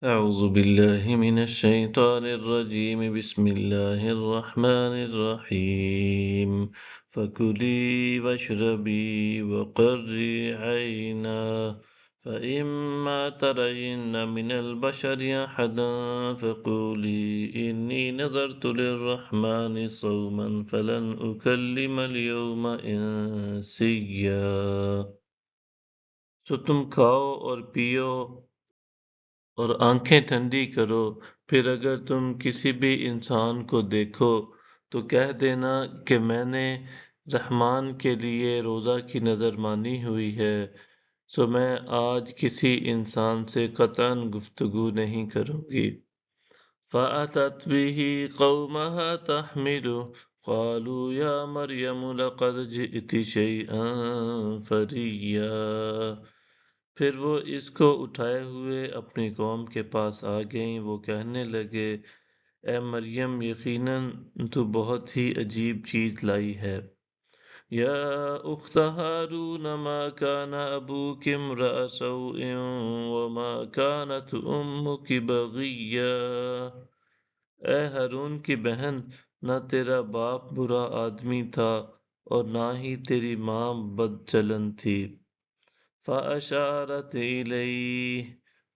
أعوذ بالله من الشيطان الرجيم بسم الله الرحمن الرحيم فكلي واشربي وقري عينا فإما ترين من البشر أحدا فقولي إني نذرت للرحمن صوما فلن أكلم اليوم إنسيا سو تم کھاؤ اور پیو اور آنکھیں ٹھنڈی کرو، پھر اگر تم کسی بھی انسان کو دیکھو تو کہہ دینا کہ میں نے رحمان کے لیے روزہ کی نذر مانی ہوئی ہے، سو میں آج کسی انسان سے قطعاً گفتگو نہیں کروں گی۔ فَأَتَتْ بِهِ قَوْمَهَا تَحْمِلُهُ قَالُوا يَا مَرْيَمُ لَقَدْ جِئْتِ شَيْئًا فَرِيًّا۔ پھر وہ اس کو اٹھائے ہوئے اپنی قوم کے پاس آ گئیں، وہ کہنے لگے اے مریم یقیناً تو بہت ہی عجیب چیز لائی ہے۔ یا اخت ہارون ما کان ابوک امرأ سوء وما کانت امک بغیا۔ اے ہارون کی بہن، نہ تیرا باپ برا آدمی تھا اور نہ ہی تیری ماں بد چلن تھی۔ فَأَشَارَتْ إِلَيْهِ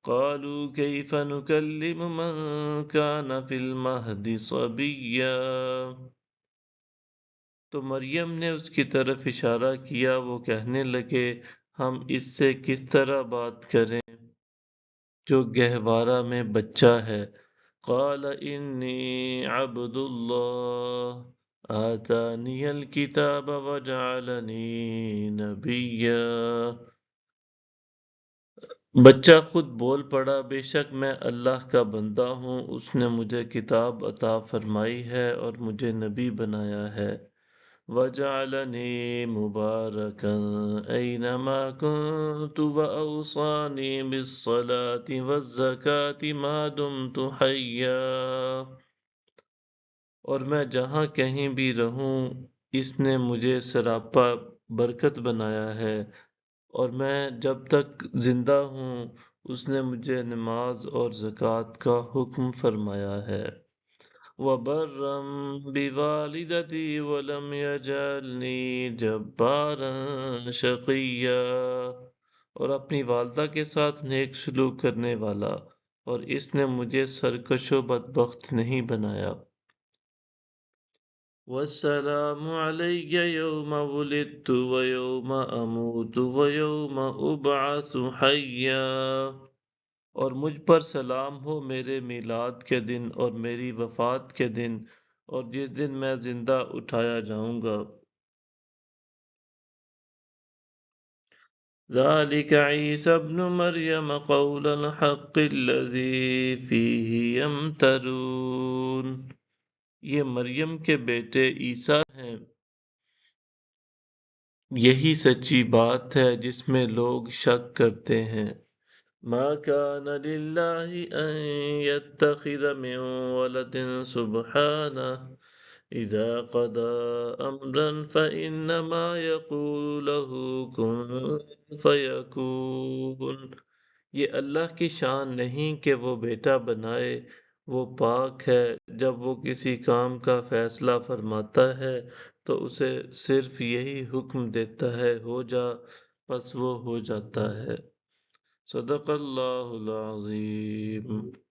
قَالُوا كَيْفَ نُكَلِّمُ مَنْ كَانَ فِي الْمَهْدِ صَبِيًّا۔ تو مریم نے اس کی طرف اشارہ کیا، وہ کہنے لگے ہم اس سے کس طرح بات کریں جو گہوارہ میں بچہ ہے۔ قَالَ إِنِّي عَبْدُ اللَّهِ آتَانِيَ الْكِتَابَ وَجَعَلَنِي نَبِيًّا۔ بچہ خود بول پڑا بے شک میں اللہ کا بندہ ہوں، اس نے مجھے کتاب عطا فرمائی ہے اور مجھے نبی بنایا ہے۔ وَجَعَلَنِي مُبَارَكًا أَيْنَمَا كُنتُ وَأَوْصَانِي بِالصَّلَاةِ وَالزَّكَاةِ مَا دُمْتُ حَيًّا۔ اور میں جہاں کہیں بھی رہوں اس نے مجھے سراپا برکت بنایا ہے، اور میں جب تک زندہ ہوں اس نے مجھے نماز اور زکوٰۃ کا حکم فرمایا ہے۔ وَبَرًّا بِوَالِدَتِي وَلَمْ يَجْعَلْنِی جَبَّارًا شَقِیًّا۔ اور اپنی والدہ کے ساتھ نیک سلوک کرنے والا، اور اس نے مجھے سرکش و بدبخت نہیں بنایا۔ وَالسَّلَامُ عَلَيَّ يَوْمَ وُلِدتُّ وَيَوْمَ أَمُوتُ وَيَوْمَ أُبْعَثُ حَيًّا۔ اور مجھ پر سلام ہو میرے میلاد کے دن اور میری وفات کے دن اور جس دن میں زندہ اٹھایا جاؤں گا۔ ذَلِكَ عِیسیٰ ابْنُ مَرْیَمَ قَوْلَ الْحَقِّ الَّذِی فِیہِ یَمْتَرُونَ۔ یہ مریم کے بیٹے عیسیٰ ہیں، یہی سچی بات ہے جس میں لوگ شک کرتے ہیں۔ ما کان للہ ان یتخذ من ولد سبحانہ اذا قضى امرا فانما یقول له کن فیکون۔ یہ اللہ کی شان نہیں کہ وہ بیٹا بنائے، وہ پاک ہے، جب وہ کسی کام کا فیصلہ فرماتا ہے تو اسے صرف یہی حکم دیتا ہے ہو جا، پس وہ ہو جاتا ہے۔ صدق اللہ العظیم۔